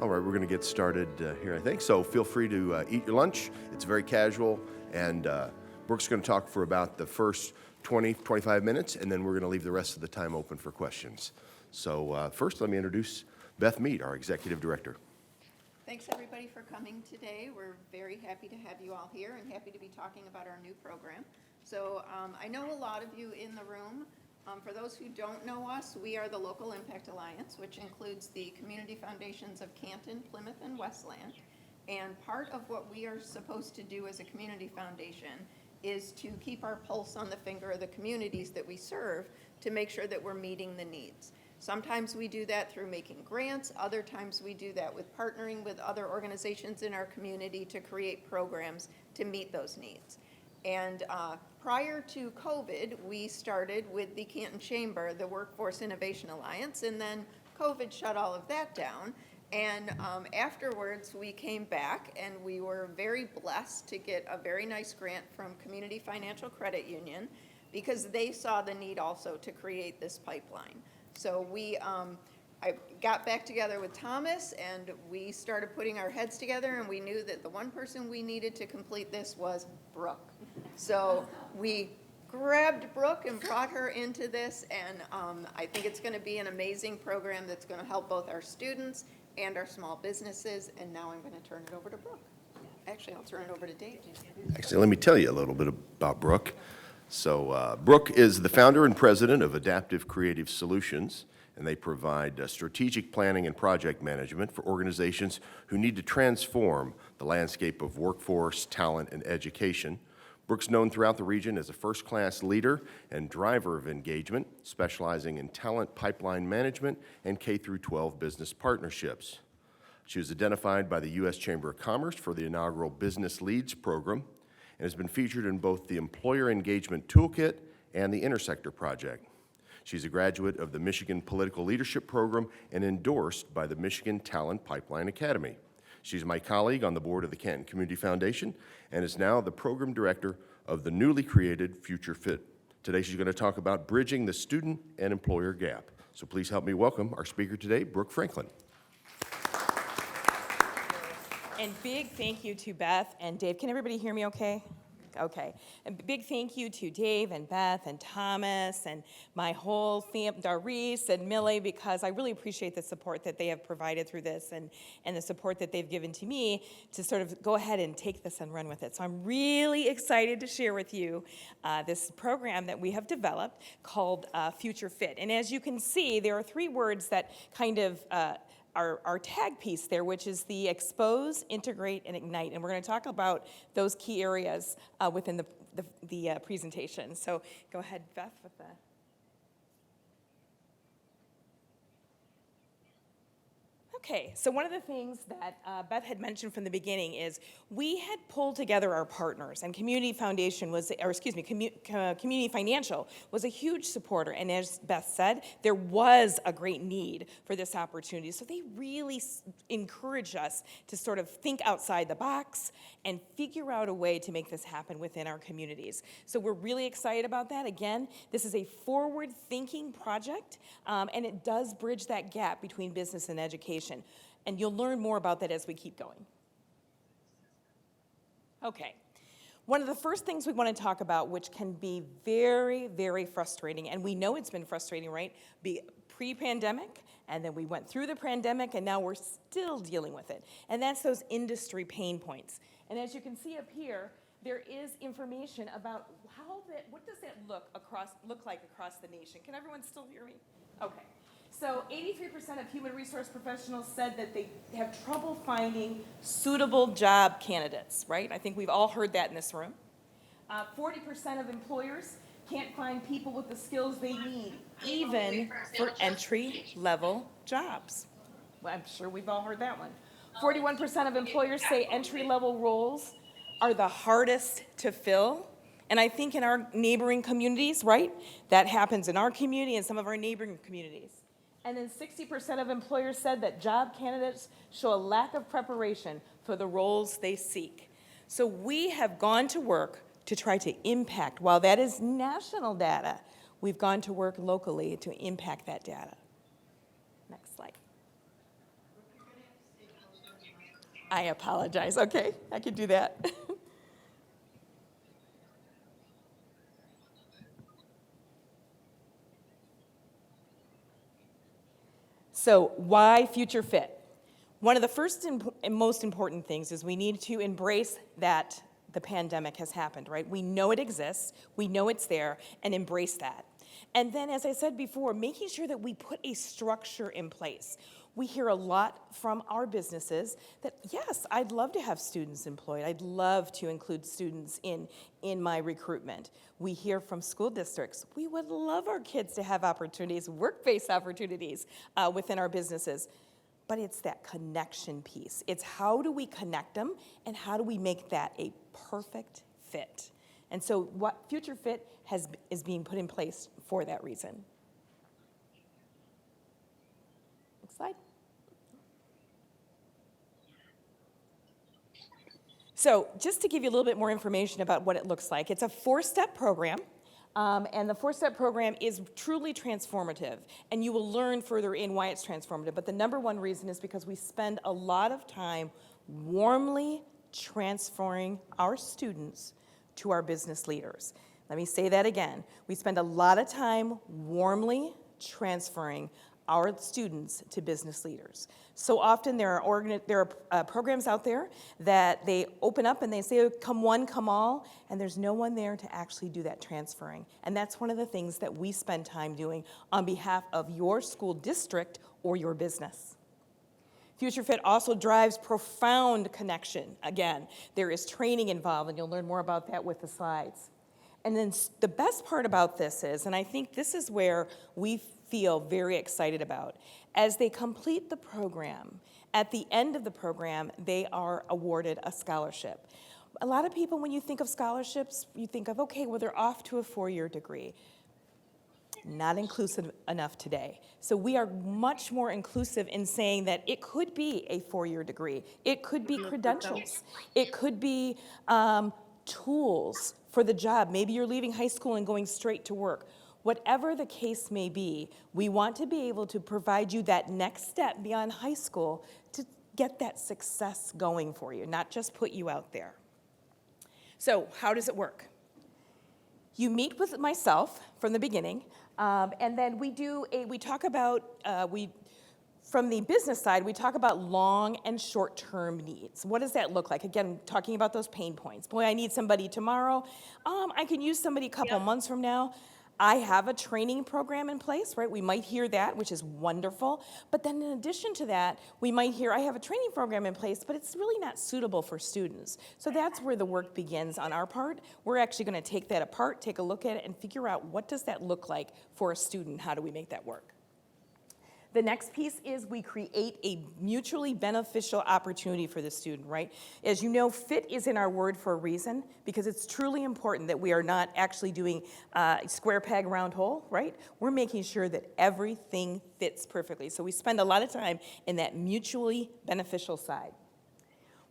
All right, we're going to get started here, I think. So feel free to eat your lunch. It's very casual, and Brooke's going to talk for about the first 20, 25 minutes, and then we're going to leave the rest of the time open for questions. So first, let me introduce Beth Mead, our Executive Director. Thanks, everybody, for coming today. We're very happy to have you all here and happy to be talking about our new program. So I know a lot of you in the room. For those who don't know us, we are the Local Impact Alliance, which includes the community foundations of Canton, Plymouth, and Westland. And part of what we are supposed to do as a community foundation is to keep our pulse on the finger of the communities that we serve to make sure that we're meeting the needs. Sometimes we do that through making grants. Other times we do that with partnering with other organizations in our community to create programs to meet those needs. And prior to COVID, we started with the Canton Chamber, the Workforce Innovation Alliance, and then COVID shut all of that down. And afterwards, we came back, and we were very blessed to get a very nice grant from Community Financial Credit Union because they saw the need also to create this pipeline. So I got back together with Thomas, and we started putting our heads together, and we knew that the one person we needed to complete this was Brooke. So we grabbed Brooke and brought her into this, and I think it's going to be an amazing program that's going to help both our students and our small businesses, and now I'm going to turn it over to Brooke. Actually, I'll turn it over to Dave. Actually, let me tell you a little bit about Brooke. So Brooke is the founder and president of Adaptive Creative Solutions, and they provide strategic planning and project management for organizations who need to transform the landscape of workforce, talent, and education. Brooke's known throughout the region as a first-class leader and driver of engagement, specializing in talent pipeline management and K-12 business partnerships. She was identified by the U.S. Chamber of Commerce for the inaugural Business Leads program and has been featured in both the Employer Engagement Toolkit and the Intersector Project. She's a graduate of the Michigan Political Leadership Program and endorsed by the Michigan Talent Pipeline Academy. She's my colleague on the board of the Canton Community Foundation and is now the program director of the newly created Future Fit. Today she's going to talk about bridging the student and employer gap. So please help me welcome our speaker today, Brooke Franklin. And big thank you to Beth and Dave. Can everybody hear me okay? Okay. And big thank you to Dave and Beth and Thomas and my whole family, Doris and Millie, because I really appreciate the support that they have provided through this and the support that they've given to me to sort of go ahead and take this and run with it. So I'm really excited to share with you this program that we have developed called Future Fit. And as you can see, there are three words that kind of our tag piece there, which is the expose, integrate, and ignite. And we're going to talk about those key areas within the presentation. So go ahead, Beth, with that. Okay, so one of the things that Beth had mentioned from the beginning is we had pulled together our partners, and Community Financial was a huge supporter. And as Beth said, there was a great need for this opportunity. So they really encouraged us to sort of think outside the box and figure out a way to make this happen within our communities. So we're really excited about that. Again, this is a forward-thinking project, and it does bridge that gap between business and education. And you'll learn more about that as we keep going. Okay. One of the first things we want to talk about, which can be very, very frustrating, and we know it's been frustrating, right? Pre-pandemic, and then we went through the pandemic, and now we're still dealing with it. And that's those industry pain points. And as you can see up here, there is information about what does that look like across the nation. Can everyone still hear me? Okay. So 83% of human resource professionals said that they have trouble finding suitable job candidates, right? I think we've all heard that in this room. 40% of employers can't find people with the skills they need, even for entry-level jobs. Well, I'm sure we've all heard that one. 41% of employers say entry-level roles are the hardest to fill. And I think in our neighboring communities, right, that happens in our community and some of our neighboring communities. And then 60% of employers said that job candidates show a lack of preparation for the roles they seek. So we have gone to work to try to impact, while that is national data, we've gone to work locally to impact that data. Next slide. I apologize. Okay, I can do that. So why Future Fit? One of the first and most important things is we need to embrace that the pandemic has happened, right? We know it exists, we know it's there, and embrace that. And then, as I said before, making sure that we put a structure in place. We hear a lot from our businesses that, yes, I'd love to have students employed. I'd love to include students in my recruitment. We hear from school districts, we would love our kids to have opportunities, work-based opportunities within our businesses. But it's that connection piece. It's how do we connect them and how do we make that a perfect fit? And so what Future Fit is being put in place for that reason. Next slide. So just to give you a little bit more information about what it looks like, it's a 4-step program. And the 4-step program is truly transformative, and you will learn further in why it's transformative. But the number one reason is because we spend a lot of time warmly transferring our students to our business leaders. Let me say that again. We spend a lot of time warmly transferring our students to business leaders. So often there are programs out there that they open up and they say, come one, come all, and there's no one there to actually do that transferring. And that's one of the things that we spend time doing on behalf of your school district or your business. Future Fit also drives profound connection. Again, there is training involved, and you'll learn more about that with the slides. And then the best part about this is, and I think this is where we feel very excited about, as they complete the program, at the end of the program, they are awarded a scholarship. A lot of people, when you think of scholarships, you think of, okay, well, they're off to a 4-year degree. Not inclusive enough today. So we are much more inclusive in saying that it could be a 4-year degree. It could be credentials. It could be tools for the job. Maybe you're leaving high school and going straight to work. Whatever the case may be, we want to be able to provide you that next step beyond high school to get that success going for you, not just put you out there. So how does it work? You meet with myself from the beginning, and then we talk about, from the business side, we talk about long and short-term needs. What does that look like? Again, talking about those pain points. Boy, I need somebody tomorrow. I can use somebody a couple months from now. I have a training program in place, right? We might hear that, which is wonderful. But then in addition to that, we might hear, I have a training program in place, but it's really not suitable for students. So that's where the work begins on our part. We're actually going to take that apart, take a look at it, and figure out what does that look like for a student? How do we make that work? The next piece is we create a mutually beneficial opportunity for the student, right? As you know, fit is in our word for a reason, because it's truly important that we are not actually doing square peg, round hole, right? We're making sure that everything fits perfectly. So we spend a lot of time in that mutually beneficial side.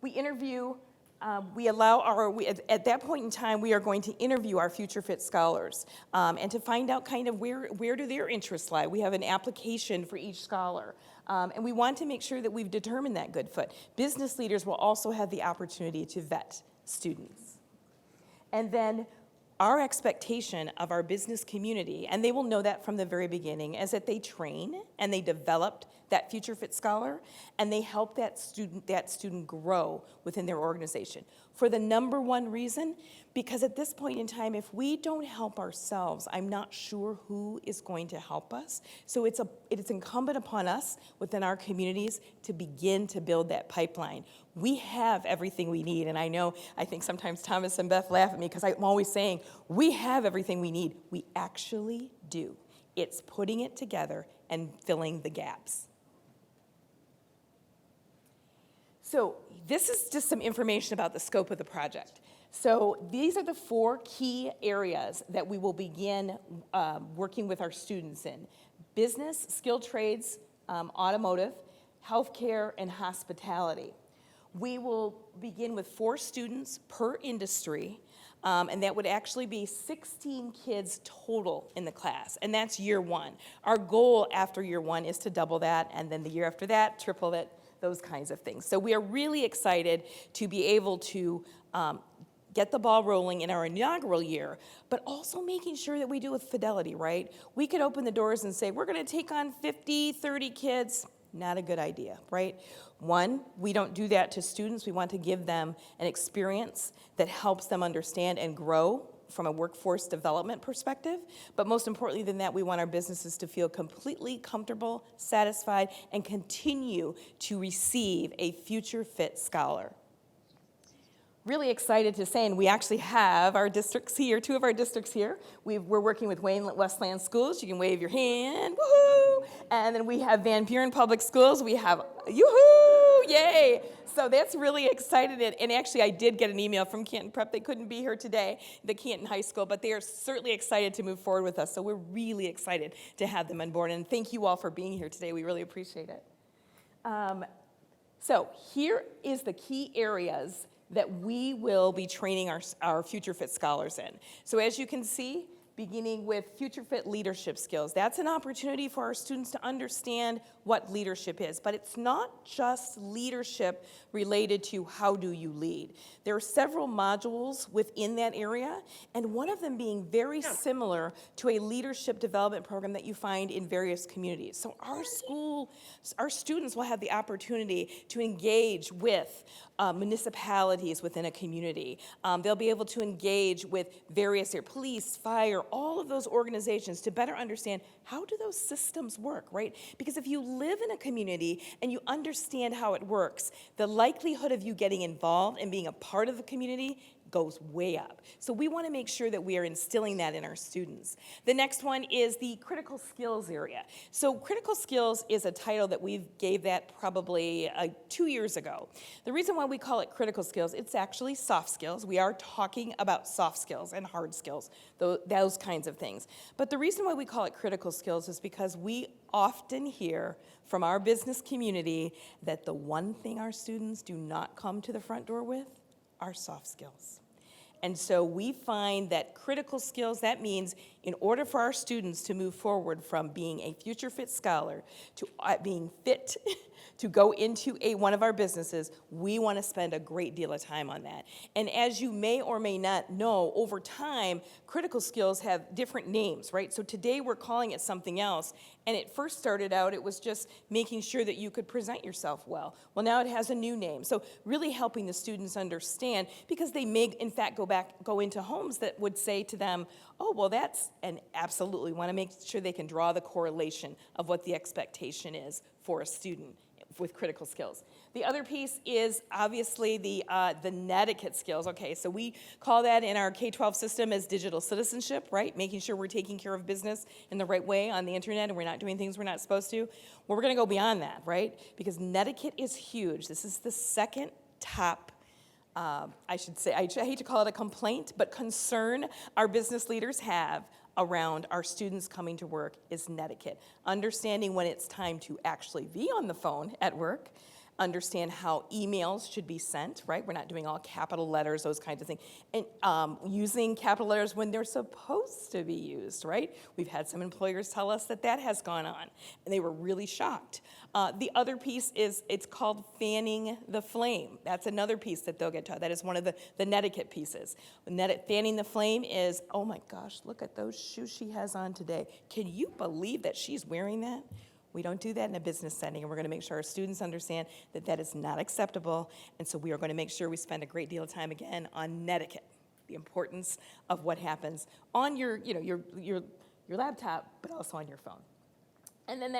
We interview, at that point in time, we are going to interview our Future Fit scholars and to find out kind of where do their interests lie. We have an application for each scholar. And we want to make sure that we've determined that good fit. Business leaders will also have the opportunity to vet students. And then our expectation of our business community, and they will know that from the very beginning, is that they train and they developed that Future Fit scholar, and they help that student grow within their organization. For the number one reason, because at this point in time, if we don't help ourselves, I'm not sure who is going to help us. So it's incumbent upon us within our communities to begin to build that pipeline. We have everything we need, and I think sometimes Thomas and Beth laugh at me because I'm always saying, we have everything we need. We actually do. It's putting it together and filling the gaps. So this is just some information about the scope of the project. So these are the 4 key areas that we will begin working with our students in: business, skilled trades, automotive, healthcare, and hospitality. We will begin with 4 students per industry, and that would actually be 16 kids total in the class, and that's year 1. Our goal after year 1 is to double that, and then the year after that, triple it, those kinds of things. So we are really excited to be able to get the ball rolling in our inaugural year, but also making sure that we do with fidelity, right? We could open the doors and say, we're going to take on 50, 30 kids. Not a good idea, right? One, we don't do that to students. We want to give them an experience that helps them understand and grow from a workforce development perspective. But most importantly than that, we want our businesses to feel completely comfortable, satisfied, and continue to receive a future fit scholar. Really excited to say, and we actually have our districts here, 2 of our districts here. We're working with Wayne Westland Schools. You can wave your hand, woohoo! And then we have Van Buren Public Schools. We have, yoo-hoo, yay! So that's really excited. And actually, I did get an email from Canton Prep. They couldn't be here today, the Canton High School, but they are certainly excited to move forward with us. So we're really excited to have them on board. And thank you all for being here today. We really appreciate it. So here is the key areas that we will be training our Future Fit scholars in. So as you can see, beginning with Future Fit leadership skills, that's an opportunity for our students to understand what leadership is. But it's not just leadership related to how do you lead. There are several modules within that area, and one of them being very similar to a leadership development program that you find in various communities. So our students will have the opportunity to engage with municipalities within a community. They'll be able to engage with various police, fire, all of those organizations to better understand how do those systems work, right? Because if you live in a community and you understand how it works, the likelihood of you getting involved and being a part of the community goes way up. So we want to make sure that we are instilling that in our students. The next one is the critical skills area. So critical skills is a title that we gave that probably 2 years ago. The reason why we call it critical skills, it's actually soft skills. We are talking about soft skills and hard skills, those kinds of things. But the reason why we call it critical skills is because we often hear from our business community that the one thing our students do not come to the front door with are soft skills. And so we find that critical skills, that means in order for our students to move forward from being a future fit scholar to being fit to go into one of our businesses, we want to spend a great deal of time on that. And as you may or may not know, over time, critical skills have different names, right? So today we're calling it something else. And it first started out, it was just making sure that you could present yourself well. Well, now it has a new name. So really helping the students understand, because they may, in fact, go into homes that would say to them, oh, well, that's, and absolutely want to make sure they can draw the correlation of what the expectation is for a student with critical skills. The other piece is obviously the netiquette skills. Okay, so we call that in our K-12 system as digital citizenship, right? Making sure we're taking care of business in the right way on the internet and we're not doing things we're not supposed to. Well, we're gonna go beyond that, right? Because netiquette is huge. This is the second top I should say, I hate to call it a complaint, but concern our business leaders have around our students coming to work is netiquette. Understanding when it's time to actually be on the phone at work, understand how emails should be sent, right? We're not doing all capital letters, those kinds of things. And using capital letters when they're supposed to be used, right? We've had some employers tell us that that has gone on, and they were really shocked. The other piece is, it's called fanning the flame. That's another piece that they'll get taught. That is one of the netiquette pieces. Fanning the flame is, oh my gosh, look at those shoes she has on today. Can you believe that she's wearing that? We don't do that in a business setting, and we're going to make sure our students understand that that is not acceptable, and so we are going to make sure we spend a great deal of time, again, on netiquette, the importance of what happens on your laptop, but also on your phone. And then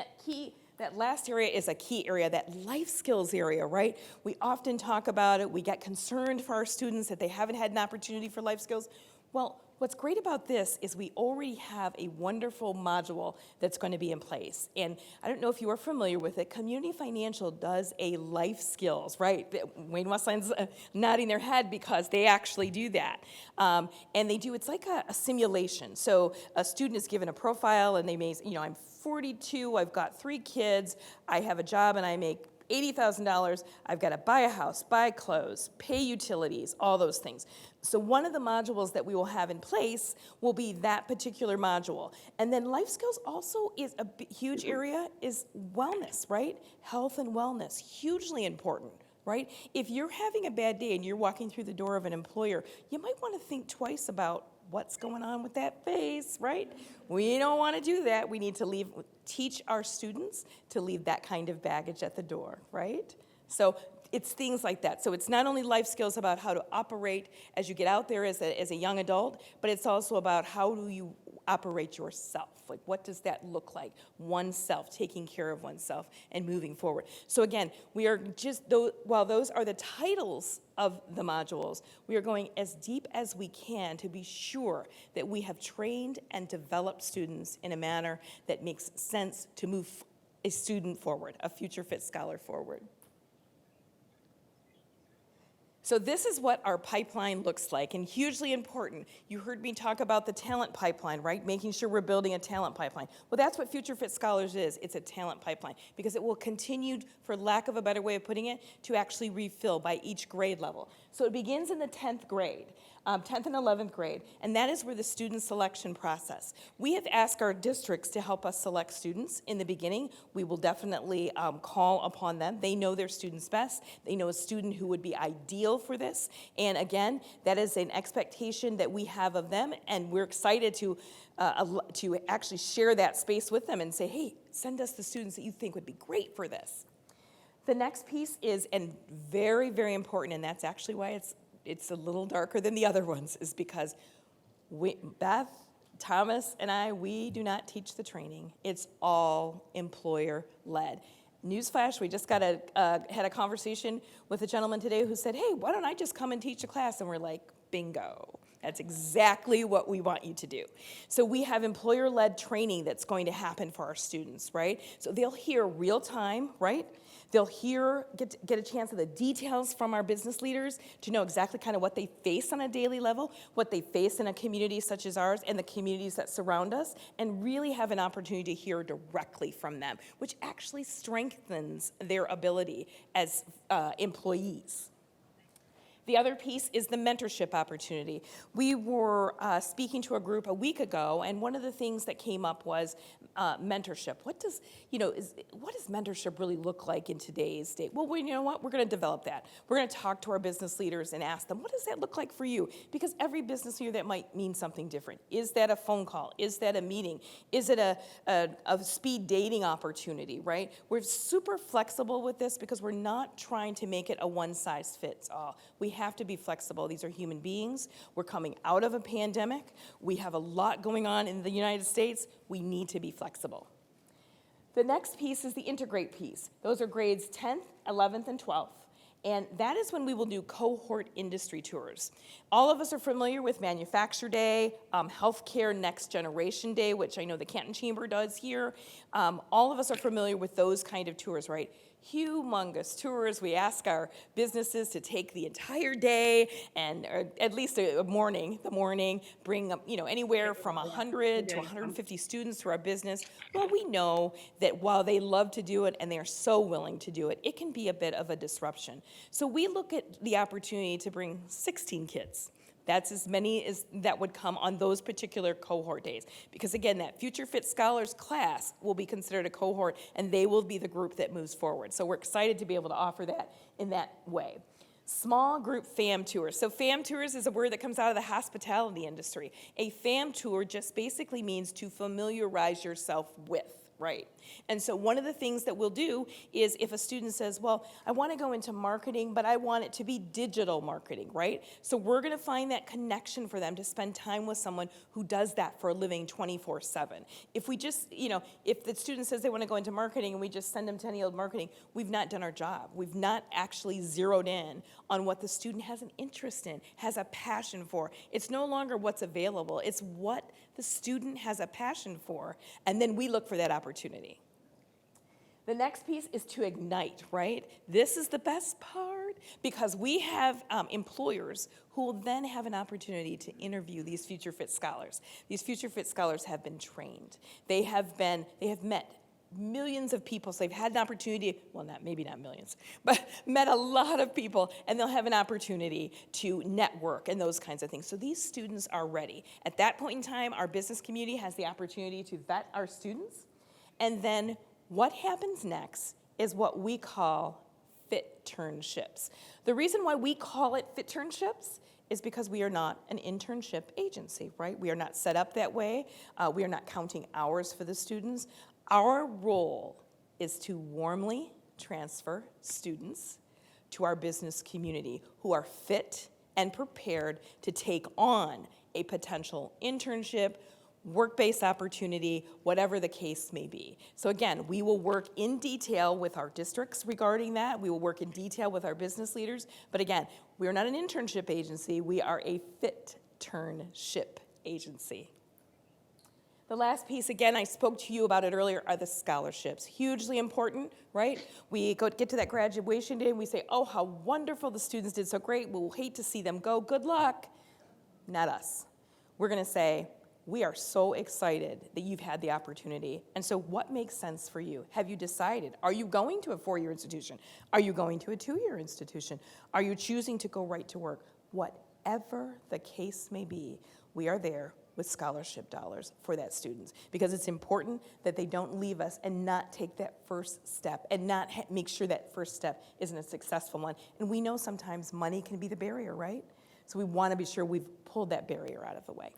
that last area is a key area, that life skills area, right? We often talk about it. We get concerned for our students that they haven't had an opportunity for life skills. Well, what's great about this is we already have a wonderful module that's going to be in place. And I don't know if you are familiar with it. Community Financial does a life skills, right? Wayne Westland's nodding their head because they actually do that. And they do, it's like a simulation. So a student is given a profile and they may, I'm 42, I've got 3 kids, I have a job and I make $80,000, I've got to buy a house, buy clothes, pay utilities, all those things. So one of the modules that we will have in place will be that particular module. And then life skills also is a huge area, is wellness, right? Health and wellness, hugely important, right? If you're having a bad day and you're walking through the door of an employer, you might want to think twice about what's going on with that face, right? We don't want to do that. We need to teach our students to leave that kind of baggage at the door, right? So it's things like that. So it's not only life skills about how to operate as you get out there as a young adult, but it's also about how do you operate yourself. Like, what does that look like? Oneself, taking care of oneself and moving forward. So again, we are while those are the titles of the modules, we are going as deep as we can to be sure that we have trained and developed students in a manner that makes sense to move a student forward, a future fit scholar forward. So this is what our pipeline looks like, and hugely important. You heard me talk about the talent pipeline, right? Making sure we're building a talent pipeline. Well, that's what Future Fit Scholars is. It's a talent pipeline, because it will continue, for lack of a better way of putting it, to actually refill by each grade level. So it begins in the 10th grade. 10th and 11th grade, and that is where the student selection process. We have asked our districts to help us select students in the beginning. We will definitely call upon them. They know their students best. They know a student who would be ideal for this, and again, that is an expectation that we have of them, and we're excited to actually share that space with them and say, hey, send us the students that you think would be great for this. The next piece is, and very, very important, and that's actually why it's a little darker than the other ones, is because Beth, Thomas, and I, we do not teach the training. It's all employer-led. Newsflash, we just had a conversation with a gentleman today who said, hey, why don't I just come and teach a class? And we're like, bingo. That's exactly what we want you to do. So we have employer-led training that's going to happen for our students, right? So they'll hear real time, right? They'll get a chance of the details from our business leaders to know exactly kind of what they face on a daily level, what they face in a community such as ours and the communities that surround us, and really have an opportunity to hear directly from them, which actually strengthens their ability as employees. The other piece is the mentorship opportunity. We were speaking to a group a week ago, and one of the things that came up was mentorship. What does mentorship really look like in today's day? Well, you know what? We're going to develop that. We're going to talk to our business leaders and ask them, what does that look like for you? Because every business leader, that might mean something different. Is that a phone call? Is that a meeting? Is it a speed dating opportunity, right? We're super flexible with this because we're not trying to make it a one-size-fits-all. We have to be flexible. These are human beings. We're coming out of a pandemic. We have a lot going on in the United States. We need to be flexible. The next piece is the integrate piece. Those are grades 10th, 11th, and 12th. And that is when we will do cohort industry tours. All of us are familiar with Manufacture Day, Healthcare Next Generation Day, which I know the Canton Chamber does here. All of us are familiar with those kind of tours, right? Humongous tours. We ask our businesses to take the entire day, and or at least the morning, bring anywhere from 100 to 150 students to our business. Well, we know that while they love to do it and they are so willing to do it, it can be a bit of a disruption. So we look at the opportunity to bring 16 kids. That's as many as that would come on those particular cohort days. Because again, that Future Fit Scholars class will be considered a cohort, and they will be the group that moves forward. So we're excited to be able to offer that in that way. Small group FAM tours. So FAM tours is a word that comes out of the hospitality industry. A FAM tour just basically means to familiarize yourself with. Right. And so one of the things that we'll do is if a student says, well, I want to go into marketing, but I want it to be digital marketing, right? So we're going to find that connection for them to spend time with someone who does that for a living 24/7. If we just, if the student says they want to go into marketing and we just send them to any old marketing, we've not done our job. We've not actually zeroed in on what the student has an interest in, has a passion for. It's no longer what's available. It's what the student has a passion for, and then we look for that opportunity. The next piece is to ignite, right? This is the best part because we have employers who will then have an opportunity to interview these Future Fit Scholars. These Future Fit Scholars have been trained. They have met millions of people, so they've had an opportunity, well, maybe not millions, but met a lot of people, and they'll have an opportunity to network and those kinds of things. So these students are ready. At that point in time, our business community has the opportunity to vet our students, and then what happens next is what we call fit-turnships. The reason why we call it fit-turnships is because we are not an internship agency, right? We are not set up that way. We are not counting hours for the students. Our role is to warmly transfer students to our business community who are fit and prepared to take on a potential internship, work-based opportunity, whatever the case may be. So again, we will work in detail with our districts regarding that. We will work in detail with our business leaders. But again, we are not an internship agency. We are a fit-turnship agency. The last piece, again, I spoke to you about it earlier, are the scholarships. Hugely important, right? We get to that graduation day and we say, oh, how wonderful, the students did so great. We'll hate to see them go. Good luck. Not us. We're going to say, we are so excited that you've had the opportunity. And so what makes sense for you? Have you decided? Are you going to a 4-year institution? Are you going to a 2-year institution? Are you choosing to go right to work? Whatever the case may be, we are there with scholarship dollars for that student, because it's important that they don't leave us and not take that first step and not make sure that first step isn't a successful one. And we know sometimes money can be the barrier, right? So we want to be sure we've pulled that barrier out of the way.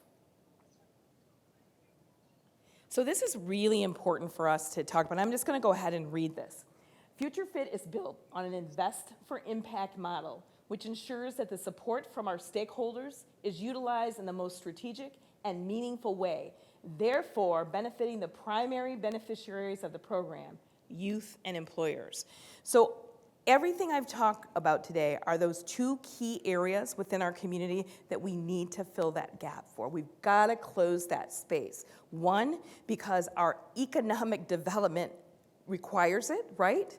So this is really important for us to talk about. I'm just going to go ahead and read this. Future Fit is built on an invest for impact model, which ensures that the support from our stakeholders is utilized in the most strategic and meaningful way, therefore benefiting the primary beneficiaries of the program, youth and employers. So everything I've talked about today are those 2 key areas within our community that we need to fill that gap for. We've got to close that space. 1, because our economic development requires it, right?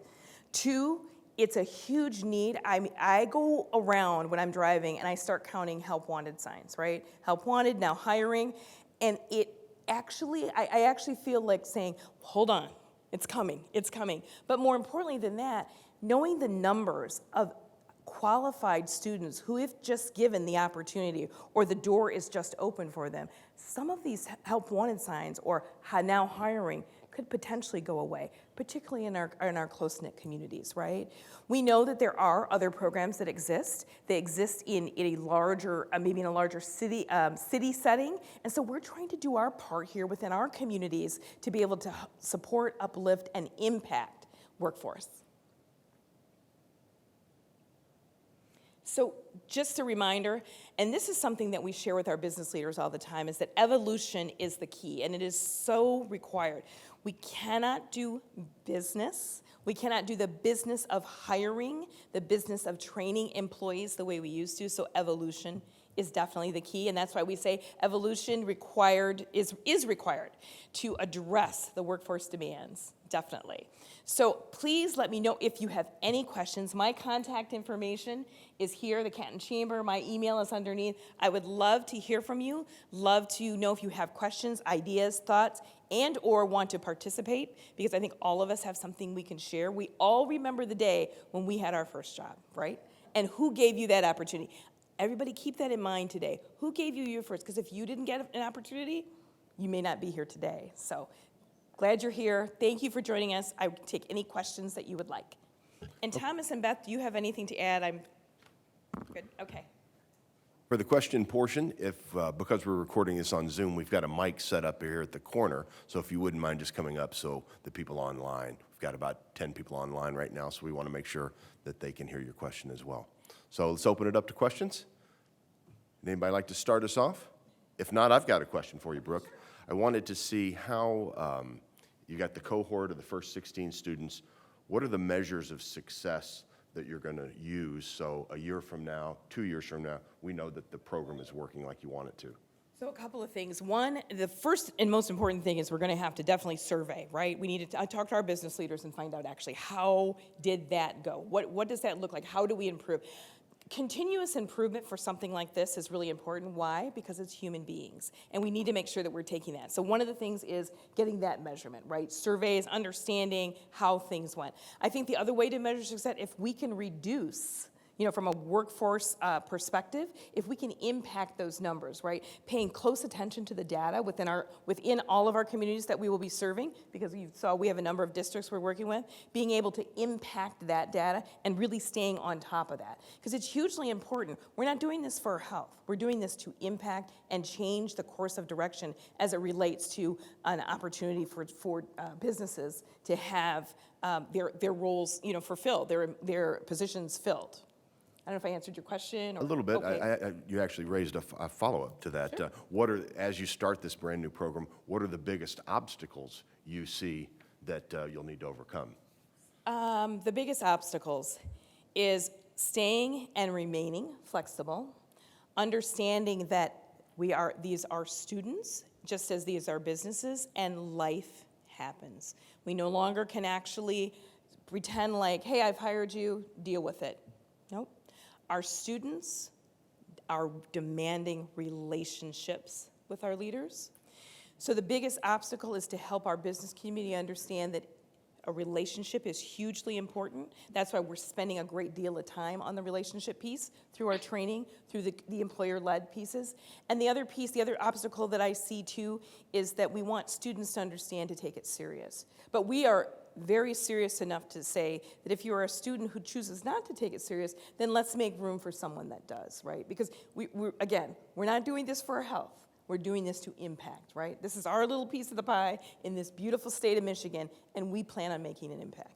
2, it's a huge need. I go around when I'm driving and I start counting help wanted signs, right? Help wanted, now hiring. And it actually, I actually feel like saying, hold on, it's coming, it's coming. But more importantly than that, knowing the numbers of qualified students who, if just given the opportunity or the door is just open for them, some of these help wanted signs or now hiring could potentially go away, particularly in our close-knit communities, right? We know that there are other programs that exist. They exist in a larger, maybe in a larger city setting, and so we're trying to do our part here within our communities to be able to support, uplift, and impact workforce. So just a reminder, and this is something that we share with our business leaders all the time, is that evolution is the key, and it is so required. We cannot do business. We cannot do the business of hiring, the business of training employees the way we used to, so evolution is definitely the key, and that's why we say evolution is required to address the workforce demands, definitely. So please let me know if you have any questions. My contact information is here, the Canton Chamber. My email is underneath. I would love to hear from you, love to know if you have questions, ideas, thoughts, and or want to participate, because I think all of us have something we can share. We all remember the day when we had our first job, right? And who gave you that opportunity? Everybody keep that in mind today. Who gave you your first? Because if you didn't get an opportunity, you may not be here today. So glad you're here. Thank you for joining us. I would take any questions that you would like. And Thomas and Beth, do you have anything to add? I'm good. Okay. For the question portion, because we're recording this on Zoom, we've got a mic set up here at the corner, so if you wouldn't mind just coming up so the people online, we've got about 10 people online right now, so we want to make sure that they can hear your question as well. So let's open it up to questions. Anybody like to start us off? If not, I've got a question for you, Brooke. I wanted to see how you got the cohort of the first 16 students. What are the measures of success that you're going to use so a year from now, 2 years from now, we know that the program is working like you want it to? So a couple of things. One, the first and most important thing is we're going to have to definitely survey, right? We need to talk to our business leaders and find out actually how did that go? What does that look like? How do we improve? Continuous improvement for something like this is really important. Why? Because it's human beings, and we need to make sure that we're taking that. So one of the things is getting that measurement, right? Surveys, understanding how things went. I think the other way to measure success, if we can reduce, from a workforce perspective, if we can impact those numbers, right? Paying close attention to the data within all of our communities that we will be serving, because you saw we have a number of districts we're working with, being able to impact that data and really staying on top of that. Because it's hugely important. We're not doing this for our health. We're doing this to impact and change the course of direction as it relates to an opportunity for businesses to have their roles, fulfilled, their positions filled. I don't know if I answered your question. A little bit. Okay. You actually raised a follow-up to that. Sure. As you start this brand-new program, what are the biggest obstacles you see that you'll need to overcome? The biggest obstacles is staying and remaining flexible, understanding that these are students, just as these are businesses, and life happens. We no longer can actually pretend like, hey, I've hired you, deal with it. Nope. Our students are demanding relationships with our leaders. So the biggest obstacle is to help our business community understand that a relationship is hugely important. That's why we're spending a great deal of time on the relationship piece through our training, through the employer-led pieces. And the other piece, the other obstacle that I see too, is that we want students to understand to take it serious. But we are very serious enough to say that if you are a student who chooses not to take it serious, then let's make room for someone that does, right? Because we're not doing this for our health. We're doing this to impact, right? This is our little piece of the pie in this beautiful state of Michigan, and we plan on making an impact.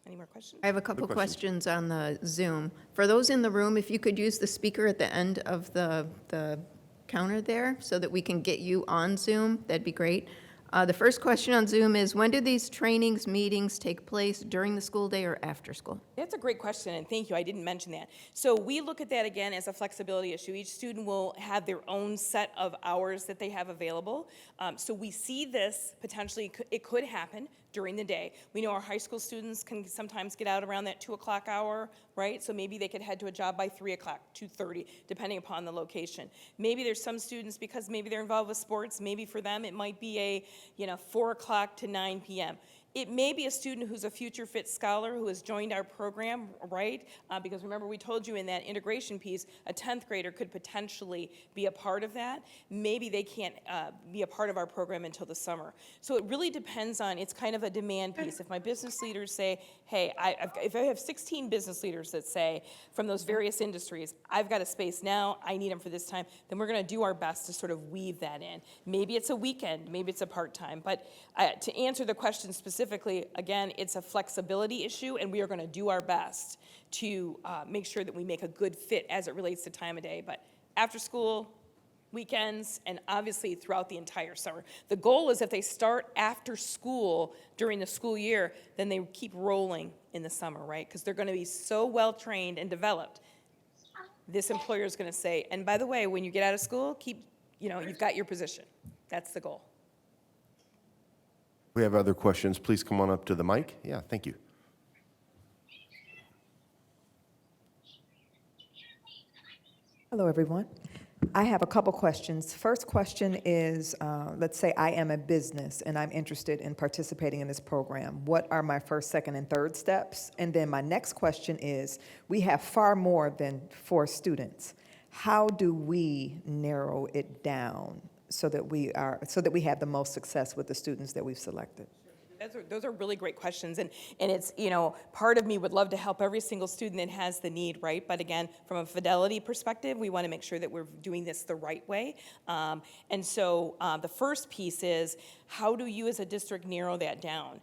Any more questions? I have a couple questions on the Zoom. For those in the room, if you could use the speaker at the end of the counter there so that we can get you on Zoom, that'd be great. The first question on Zoom is, when do these trainings, meetings take place, during the school day or after school? That's a great question, and thank you. I didn't mention that. So we look at that again as a flexibility issue. Each student will have their own set of hours that they have available. So we see this potentially, it could happen during the day. We know our high school students can sometimes get out around that 2 o'clock hour, right? So maybe they could head to a job by 3 o'clock, 2:30, depending upon the location. Maybe there's some students, because maybe they're involved with sports, maybe for them it might be a 4 o'clock to 9 p.m. It may be a student who's a Future Fit scholar who has joined our program, right? Because remember, we told you in that integration piece, a 10th grader could potentially be a part of that. Maybe they can't be a part of our program until the summer. So it really depends on, it's kind of a demand piece. If my business leaders say, hey, if I have 16 business leaders that say, from those various industries, I've got a space now, I need them for this time, then we're gonna do our best to sort of weave that in. Maybe it's a weekend, maybe it's a part-time. But to answer the question specifically, again, it's a flexibility issue, and we are going to do our best to make sure that we make a good fit as it relates to time of day. But after school, weekends, and obviously throughout the entire summer. The goal is if they start after school during the school year, then they keep rolling in the summer, right? Because they're going to be so well trained and developed. This employer is going to say, and by the way, when you get out of school, you've got your position. That's the goal. We have other questions. Please come on up to the mic. Yeah, thank you. Hello, everyone. I have a couple questions. First question is, let's say I am a business and I'm interested in participating in this program. What are my first, second, and third steps? And then my next question is, we have far more than 4 students. How do we narrow it down so that we have the most success with the students that we've selected? Those are really great questions, and it's, part of me would love to help every single student that has the need, right? But again, from a fidelity perspective, we want to make sure that we're doing this the right way. And so the first piece is, how do you as a district narrow that down?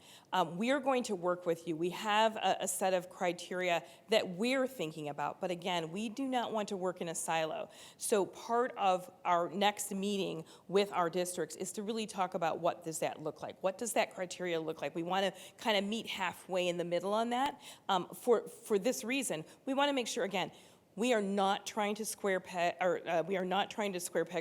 We are going to work with you. We have a set of criteria that we're thinking about, but again, we do not want to work in a silo. So part of our next meeting with our districts is to really talk about, what does that look like? What does that criteria look like? We want to kind of meet halfway in the middle on that. For this reason, we want to make sure, again, we are not trying to square peg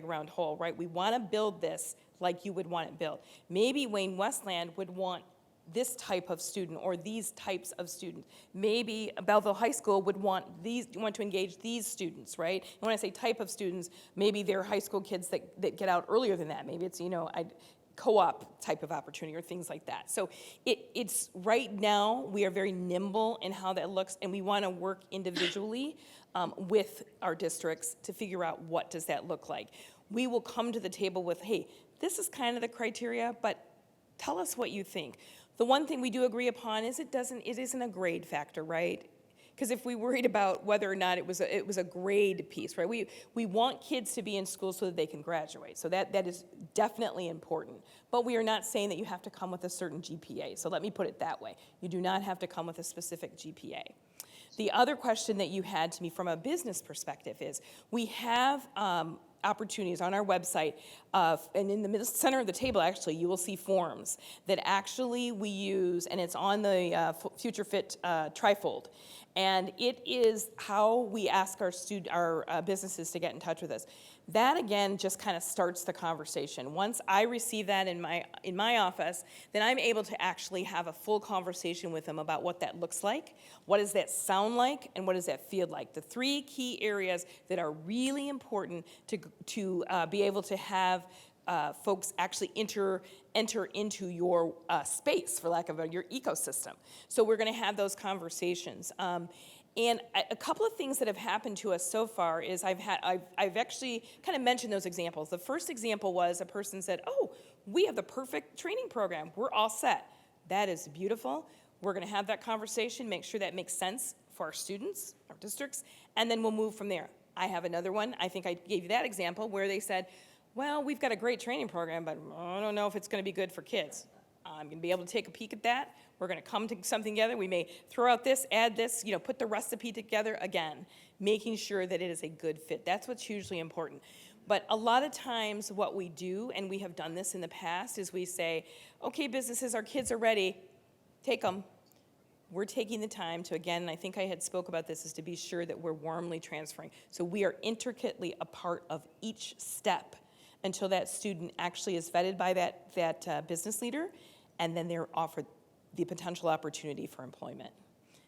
round hole, right? We want to build this like you would want it built. Maybe Wayne Westland would want this type of student or these types of students. Maybe Belleville High School would want to engage these students, right? And when I say type of students, maybe they're high school kids that get out earlier than that. Maybe it's, co-op type of opportunity or things like that. So it's right now, we are very nimble in how that looks, and we want to work individually with our districts to figure out what does that look like. We will come to the table with, hey, this is kind of the criteria, but tell us what you think. The one thing we do agree upon is it isn't a grade factor, right? Because if we worried about whether or not it was a grade piece, right? We want kids to be in school so that they can graduate. So that is definitely important. But we are not saying that you have to come with a certain GPA. So let me put it that way. You do not have to come with a specific GPA. The other question that you had to me from a business perspective is, we have opportunities on our website, and in the middle center of the table, actually, you will see forms that actually we use, and it's on the Future Fit trifold. And it is how we ask our businesses to get in touch with us. That, again, just kind of starts the conversation. Once I receive that in my office, then I'm able to actually have a full conversation with them about what that looks like, what does that sound like, and what does that feel like. The three key areas that are really important to be able to have folks actually enter into your space, for lack of your ecosystem. So we're going to have those conversations. And a couple of things that have happened to us so far is I've actually kind of mentioned those examples. The first example was a person said, "Oh, we have the perfect training program. We're all set." That is beautiful. We're going to have that conversation, make sure that makes sense for our students, our districts, and then we'll move from there. I have another one. I think I gave you that example where they said, "Well, we've got a great training program, but I don't know if it's going to be good for kids. I'm going to be able to take a peek at that. We're going to come to something together. We may throw out this, add this, put the recipe together again, making sure that it is a good fit." That's what's hugely important. But a lot of times what we do, and we have done this in the past, is we say, "Okay, businesses, our kids are ready. Take them." We're taking the time to, again, and I think I had spoke about this, is to be sure that we're warmly transferring. So we are intricately a part of each step until that student actually is vetted by that business leader, and then they're offered the potential opportunity for employment.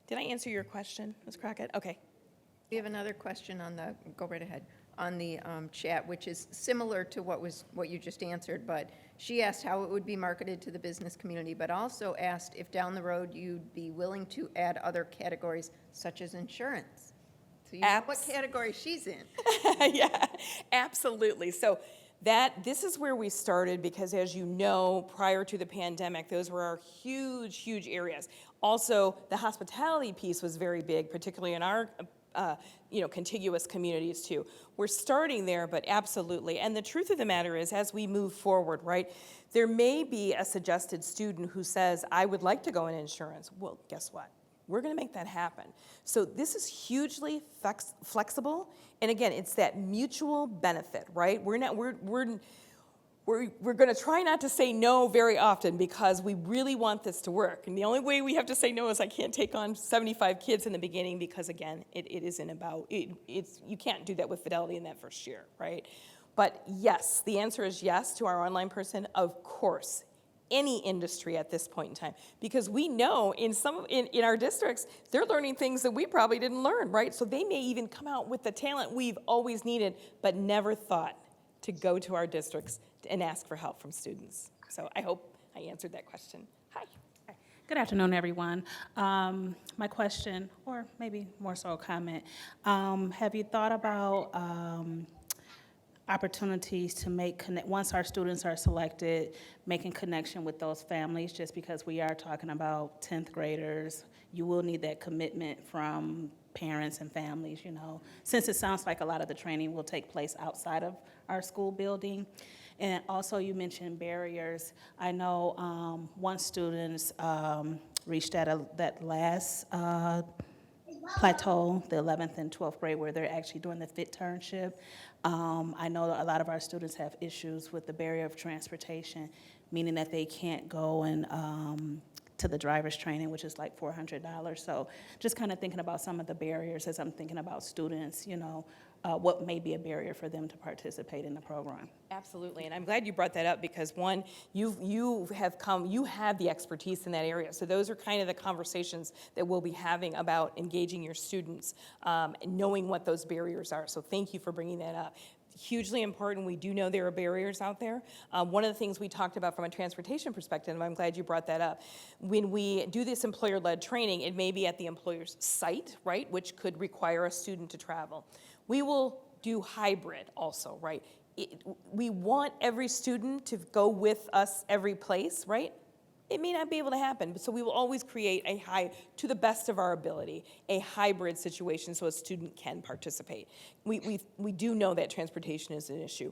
Did I answer your question, Ms. Crockett? Okay. We have another question go right ahead, on the chat, which is similar to what you just answered, but she asked how it would be marketed to the business community, but also asked if down the road you'd be willing to add other categories such as insurance. So you know what category she's in. Yeah, absolutely. So this is where we started because, as you know, prior to the pandemic, those were our huge, huge areas. Also, the hospitality piece was very big, particularly in our contiguous communities too. We're starting there, but absolutely. And the truth of the matter is, as we move forward, right, there may be a suggested student who says, "I would like to go in insurance." Well, guess what? We're going to make that happen. So this is hugely flexible, and again, it's that mutual benefit, right? We're going to try not to say no very often because we really want this to work. And the only way we have to say no is I can't take on 75 kids in the beginning because, again, it isn't about you can't do that with Fidelity in that first year, right? But yes, the answer is yes to our online person, of course. Any industry at this point in time, because we know in our districts, they're learning things that we probably didn't learn, right? So they may even come out with the talent we've always needed, but never thought to go to our districts and ask for help from students. So I hope I answered that question. Hi. Good afternoon, everyone. My question, or maybe more so a comment, have you thought about opportunities to once our students are selected, making connection with those families, just because we are talking about 10th graders, you will need that commitment from parents and families, since it sounds like a lot of the training will take place outside of our school building. And also you mentioned barriers. I know once students reached that last plateau, the 11th and 12th grade, where they're actually doing the FIT turnship. I know that a lot of our students have issues with the barrier of transportation, meaning that they can't go and to the driver's training, which is like $400. So just kind of thinking about some of the barriers as I'm thinking about students, what may be a barrier for them to participate in the program. Absolutely, and I'm glad you brought that up because one, you have the expertise in that area. So those are kind of the conversations that we'll be having about engaging your students, and knowing what those barriers are. So thank you for bringing that up. Hugely important. We do know there are barriers out there. One of the things we talked about from a transportation perspective, and I'm glad you brought that up, when we do this employer-led training, it may be at the employer's site, right, which could require a student to travel. We will do hybrid also, right? We want every student to go with us every place, right? It may not be able to happen, so we will always create to the best of our ability, a hybrid situation so a student can participate. We do know that transportation is an issue.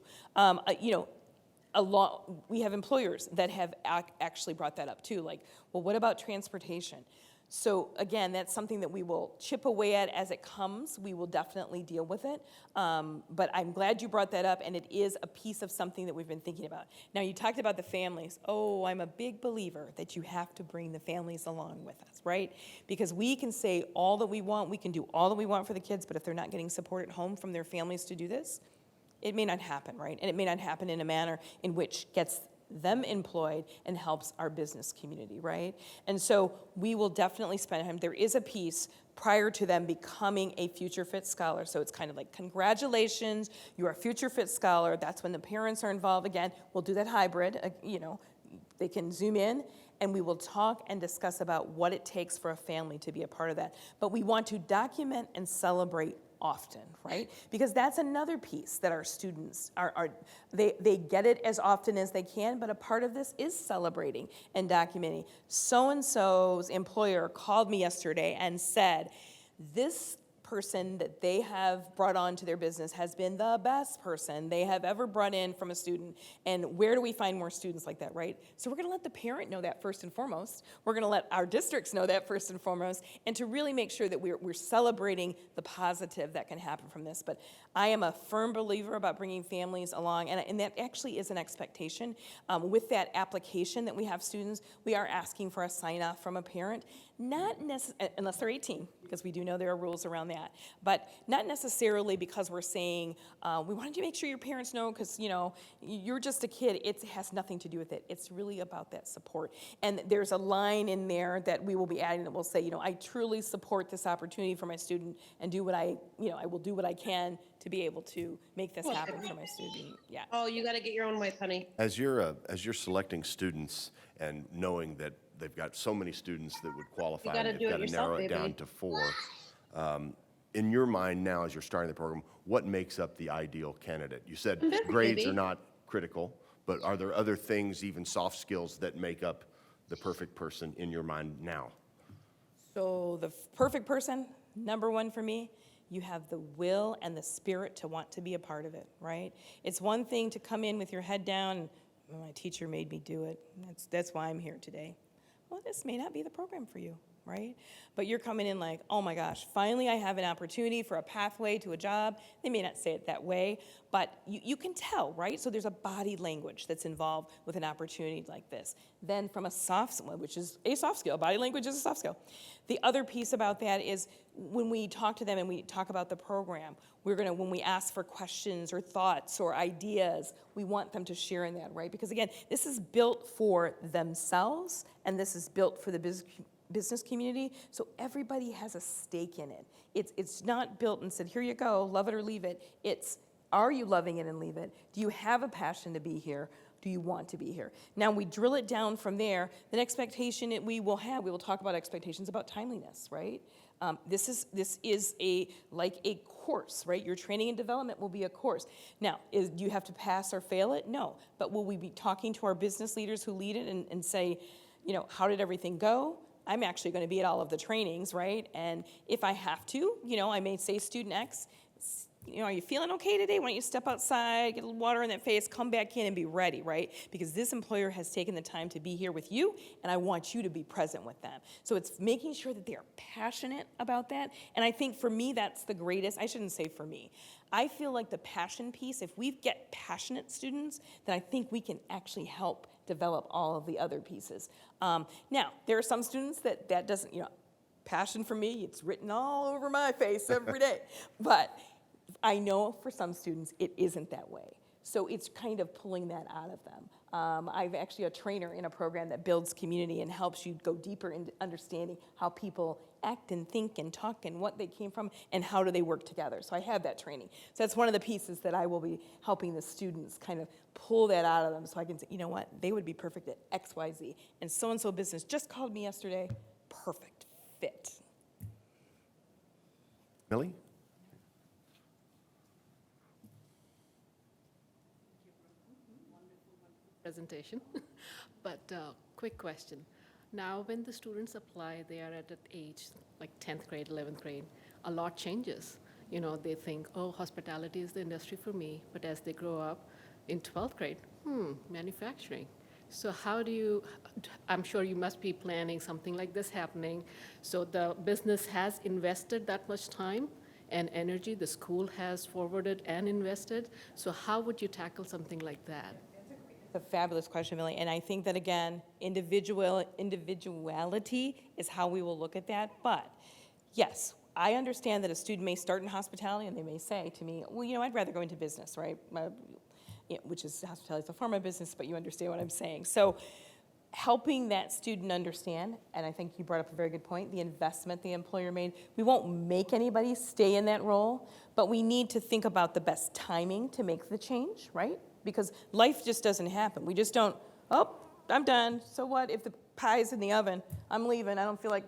We have employers that have actually brought that up too, like, well, what about transportation? So again, that's something that we will chip away at as it comes. We will definitely deal with it. But I'm glad you brought that up, and it is a piece of something that we've been thinking about. Now, you talked about the families. Oh, I'm a big believer that you have to bring the families along with us, right? Because we can say all that we want, we can do all that we want for the kids, but if they're not getting support at home from their families to do this, it may not happen, right? And it may not happen in a manner in which gets them employed and helps our business community, right? And so we will definitely spend time. There is a piece prior to them becoming a Future Fit Scholar. So it's kind of like, congratulations, you're a Future Fit Scholar. That's when the parents are involved. Again, we'll do that hybrid, they can zoom in, and we will talk and discuss about what it takes for a family to be a part of that. But we want to document and celebrate often, right? Because that's another piece that our students they get it as often as they can, but a part of this is celebrating and documenting. So-and-so's employer called me yesterday and said, this person that they have brought on to their business has been the best person they have ever brought in from a student. And where do we find more students like that, right? So we're gonna let the parent know that first and foremost. We're gonna let our districts know that first and foremost, and to really make sure that we're celebrating the positive that can happen from this. But I am a firm believer about bringing families along, and that actually is an expectation. With that application that we have students, we are asking for a sign-off from a parent, not unless they're 18, because we do know there are rules around that, but not necessarily because we're saying, we wanted to make sure your parents know because, you're just a kid. It has nothing to do with it. It's really about that support. And there's a line in there that we will be adding that will say, I truly support this opportunity for my student and do what I will do what I can to be able to make this happen for my student. Yeah. Oh, you got to get your own wife, honey. As you're selecting students and knowing that they've got so many students that would qualify, gotta and do they've it got to yourself, narrow it baby. down to 4. In your mind now, as you're starting the program, what makes up the ideal candidate? You said grades baby. are not critical, but are there other things, even soft skills, that make up the perfect person in your mind now? So the perfect person, number one for me, you have the will and the spirit to want to be a part of it, right? It's one thing to come in with your head down, my teacher made me do it. That's why I'm here today. Well, this may not be the program for you, right? But you're coming in like, oh my gosh, finally I have an opportunity for a pathway to a job. They may not say it that way, but you can tell, right? So there's a body language that's involved with an opportunity like this. Then from a soft skill, which is a soft skill, body language is a soft skill. The other piece about that is when we talk to them and we talk about the program, when we ask for questions or thoughts or ideas, we want them to share in that, right? Because again, this is built for themselves and this is built for the business community, so everybody has a stake in it. It's not built and said, here you go, love it or leave it. It's, are you loving it and leave it? Do you have a passion to be here? Do you want to be here? Now we drill it down from there. The expectation that we will talk about expectations about timeliness, right? This is like a course, right? Your training and development will be a course. Now, do you have to pass or fail it? No. But will we be talking to our business leaders who lead it and say, how did everything go? I'm actually going to be at all of the trainings, right? And if I have to, I may say student X, are you feeling okay today? Why don't you step outside, get a little water in that face, come back in and be ready, right? Because this employer has taken the time to be here with you, and I want you to be present with them. So it's making sure that they are passionate about that. And I think for me, that's the greatest. I shouldn't say for me. I feel like the passion piece, if we get passionate students, then I think we can actually help develop all of the other pieces. Now, there are some students that doesn't, passion for me, it's written all over my face every day. But I know for some students, it isn't that way. So it's kind of pulling that out of them. I've actually a trainer in a program that builds community and helps you go deeper into understanding how people act and think and talk and what they came from and how do they work together. So I have that training. So that's one of the pieces that I will be helping the students kind of pull that out of them so I can say, you know what, they would be perfect at X, Y, Z. And so business just called me yesterday, perfect fit. Millie? Presentation. But quick question. Now, when the students apply, they are at an age like 10th grade, 11th grade, a lot changes. You know, they think, oh, hospitality is the industry for me. But as they grow up in 12th grade, manufacturing. So how do you, I'm sure you must be planning something like this happening. So the business has invested that much time and energy, the school has forwarded and invested. So how would you tackle something like that? A fabulous question, Millie, and I think that, again, individuality is how we will look at that, but yes, I understand that a student may start in hospitality and they may say to me, well, you know, I'd rather go into business, right? Which is, hospitality is a form of business, but you understand what I'm saying. So helping that student understand, and I think you brought up a very good point, the investment the employer made. We won't make anybody stay in that role, but we need to think about the best timing to make the change, right? Because life just doesn't happen. We just don't, oh, I'm done. So what? If the pie's in the oven, I'm leaving. I don't feel like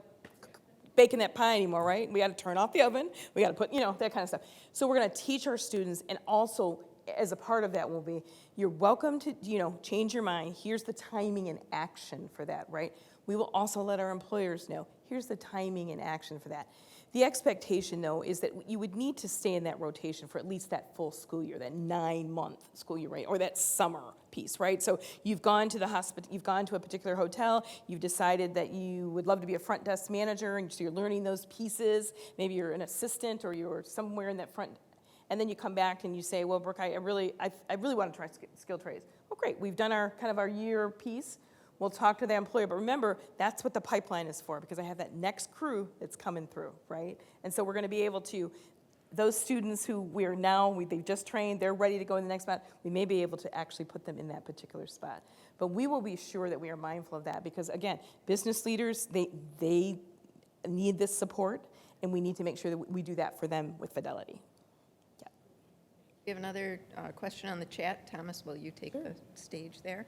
baking that pie anymore, right? We got to turn off the oven. We got to put, that kind of stuff. So we're going to teach our students, and also as a part of that will be, you're welcome to, change your mind. Here's the timing and action for that, right? We will also let our employers know, here's the timing and action for that. The expectation, though, is that you would need to stay in that rotation for at least that full school year, that 9-month school year, right? Or that summer piece, right? So you've gone to you've gone to a particular hotel, you've decided that you would love to be a front desk manager, and so you're learning those pieces. Maybe you're an assistant or you're somewhere in that front, and then you come back and you say, well, Brooke, I really want to try skill trades. Well, great, we've done our year piece. We'll talk to the employer, but remember, that's what the pipeline is for, because I have that next crew that's coming through, right? And so we're going to be able to, those students who they've just trained, they're ready to go in the next spot, we may be able to actually put them in that particular spot. But we will be sure that we are mindful of that, because again, business leaders, they need this support, and we need to make sure that we do that for them with fidelity. Yeah. We have another question on the chat. Thomas, will you take the stage there?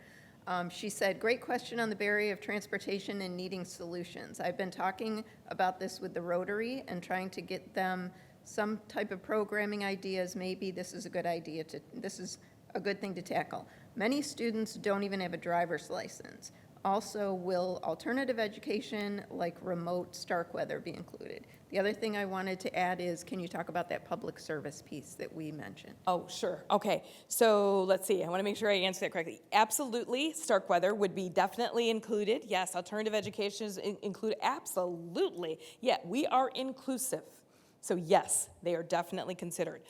She said, great question on the barrier of transportation and needing solutions. I've been talking about this with the Rotary and trying to get them some type of programming ideas. Maybe this is a good thing to tackle. Many students don't even have a driver's license. Also, will alternative education like remote Starkweather be included? The other thing I wanted to add is, can you talk about that public service piece that we mentioned? Oh, sure. Okay. So let's see. I want to make sure I answer that correctly. Absolutely, Starkweather would be definitely included. Yes, alternative education is included. Absolutely. Yeah, we are inclusive. So yes, they are definitely considered.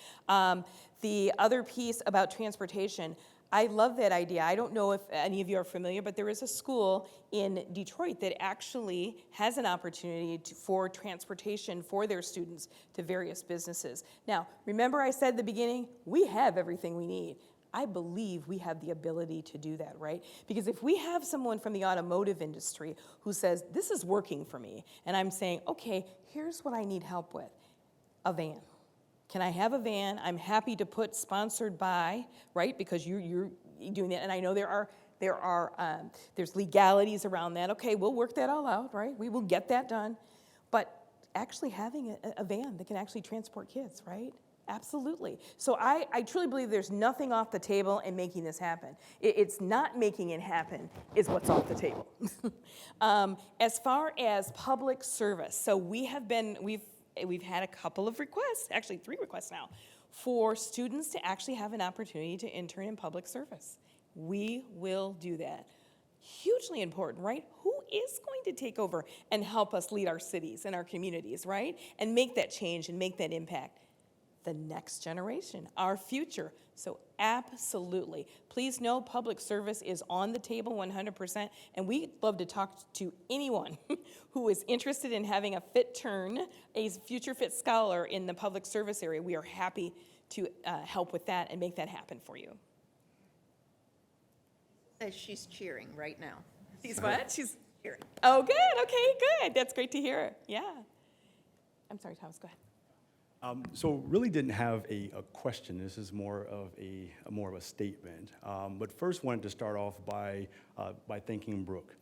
The other piece about transportation, I love that idea. I don't know if any of you are familiar, but there is a school in Detroit that actually has an opportunity for transportation for their students to various businesses. Now, remember I said at the beginning, we have everything we need. I believe we have the ability to do that, right? Because if we have someone from the automotive industry who says, this is working for me, and I'm saying, okay, here's what I need help with, a van. Can I have a van? I'm happy to put sponsored by, right? Because you're doing that, and I know there's legalities around that. Okay, we'll work that all out, right? We will get that done. But actually having a van that can actually transport kids, right? Absolutely. So I truly believe there's nothing off the table in making this happen. It's not making it happen is what's off the table. As far as public service, so we've had a couple of requests, actually 3 requests now, for students to actually have an opportunity to intern in public service. We will do that. Hugely important, right? Who is going to take over and help us lead our cities and our communities, right? And make that change and make that impact? The next generation, our future. So absolutely. Please know public service is on the table 100%, and we'd love to talk to anyone who is interested in having a fit turn, a future fit scholar in the public service area. We are happy to help with that and make that happen for you. She's cheering right now. She's what? She's cheering. Oh, good. Okay, good. That's great to hear. Yeah. I'm sorry, Thomas, go ahead. So really didn't have a question. This is more of a statement. But first wanted to start off by thanking Brooke.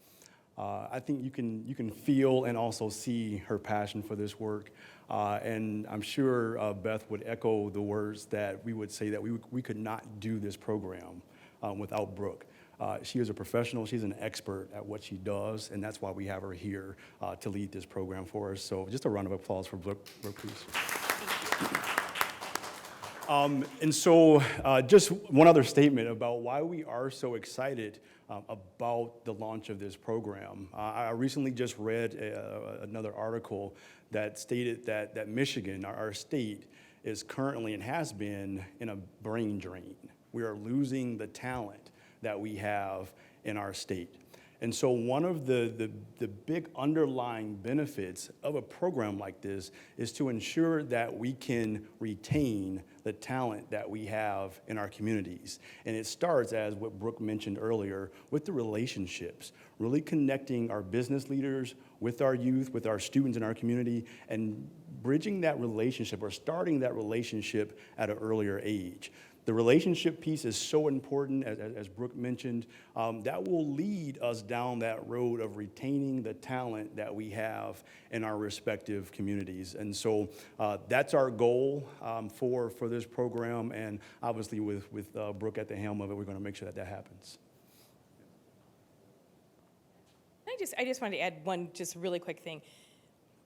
I think you can feel and also see her passion for this work. And I'm sure Beth would echo the words that we would say that we could not do this program without Brooke. She is a professional, she's an expert at what she does, and that's why we have her here to lead this program for us. So just a round of applause for Brooke, please. And so just one other statement about why we are so excited about the launch of this program. I recently just read another article that stated that Michigan, our state, is currently and has been in a brain drain. We are losing the talent that we have in our state. And so one of the big underlying benefits of a program like this is to ensure that we can retain the talent that we have in our communities. And it starts, as what Brooke mentioned earlier, with the relationships, really connecting our business leaders with our youth, with our students in our community, and bridging that relationship or starting that relationship at an earlier age. The relationship piece is so important, as Brooke mentioned, that will lead us down that road of retaining the talent that we have in our respective communities. And so that's our goal for this program, and obviously with Brooke at the helm of it, we're going to make sure that happens. I just wanted to add one just really quick thing.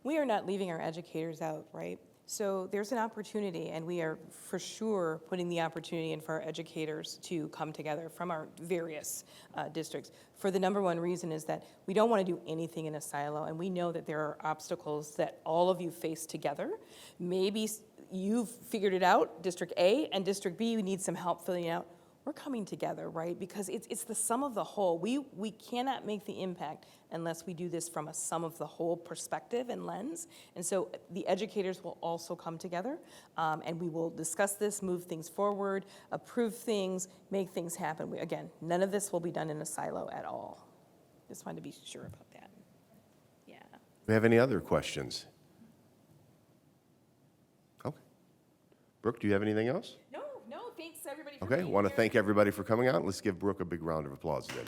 We are not leaving our educators out, right? So there's an opportunity, and we are for sure putting the opportunity in for our educators to come together from our various districts. For the number one reason is that we don't want to do anything in a silo, and we know that there are obstacles that all of you face together. Maybe you've figured it out, District A, and District B, we need some help filling it out. We're coming together, right? Because it's the sum of the whole. We cannot make the impact unless we do this from a sum of the whole perspective and lens. And so the educators will also come together, and we will discuss this, move things forward, approve things, make things happen. Again, none of this will be done in a silo at all. Just wanted to be sure about that. Yeah. Do we have any other questions? Okay. Brooke, do you have anything else? No, thanks everybody for Okay, being want to here. thank everybody for coming out. Let's give Brooke a big round of applause then.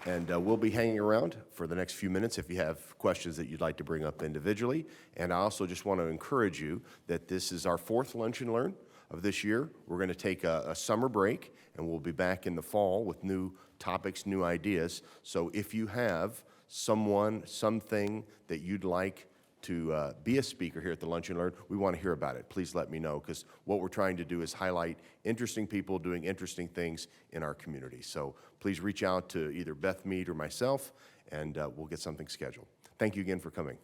And we'll be hanging around for the next few minutes if you have questions that you'd like to bring up individually. And I also just want to encourage you that this is our fourth Lunch and Learn of this year. We're going to take a summer break, and we'll be back in the fall with new topics, new ideas. So if you have someone, something that you'd like to be a speaker here at the Lunch and Learn, we want to hear about it. Please let me know, because what we're trying to do is highlight interesting people doing interesting things in our community. So please reach out to either Beth Mead or myself, and we'll get something scheduled. Thank you again for coming.